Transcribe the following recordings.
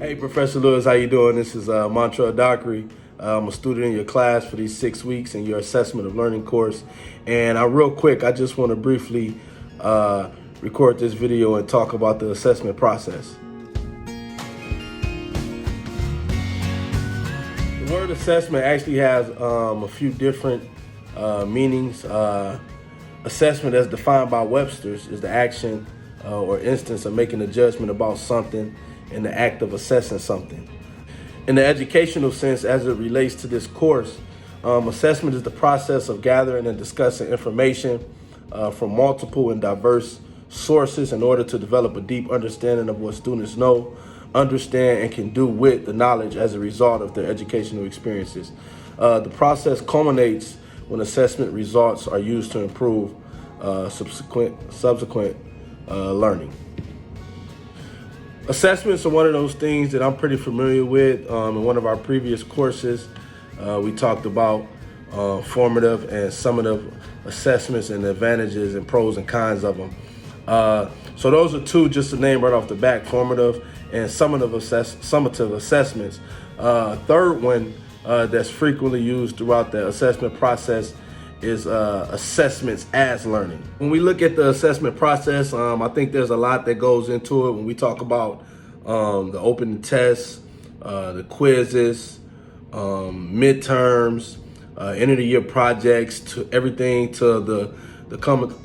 Hey, Professor Lewis, how you doing? This is Montrell Dockery. I'm a student in your class for these 6 weeks in your assessment of learning course. And real quick, I just want to briefly record this video and talk about the assessment process. The word assessment actually has a few different meanings. Assessment, as defined by Webster's, is the action or instance of making a judgment about something in the act of assessing something. In the educational sense, as it relates to this course, assessment is the process of gathering and discussing information from multiple and diverse sources in order to develop a deep understanding of what students know, understand, and can do with the knowledge as a result of their educational experiences. The process culminates when assessment results are used to improve subsequent learning. Assessments are one of those things that I'm pretty familiar with. In one of our previous courses, we talked about formative and summative assessments and the advantages and pros and cons of them. So those are two, just to name right off the bat, formative and summative assessments. Third one that's frequently used throughout the assessment process is assessments as learning. When we look at the assessment process, I think there's a lot that goes into it when we talk about the opening tests, the quizzes, midterms, end of the year projects, to everything to the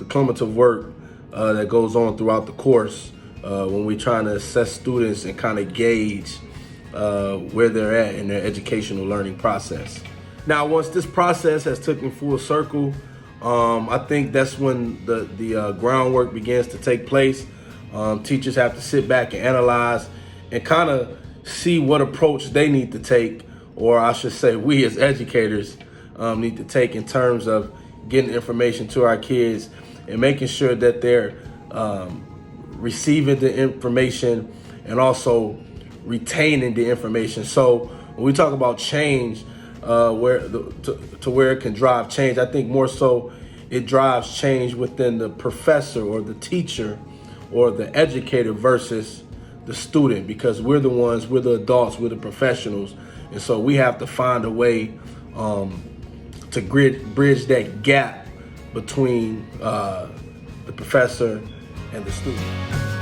cumulative work that goes on throughout the course when we're trying to assess students and kind of gauge where they're at in their educational learning process. Now, once this process has taken full circle, I think that's when the groundwork begins to take place. Teachers have to sit back and analyze and kind of see what approach they need to take, or I should say we as educators need to take in terms of getting information to our kids and making sure that they're receiving the information and also retaining the information. So when we talk about change, where it can drive change, I think more so it drives change within the professor or the teacher or the educator versus the student, because we're the adults, we're the professionals, and so we have to find a way to bridge that gap between the professor and the student.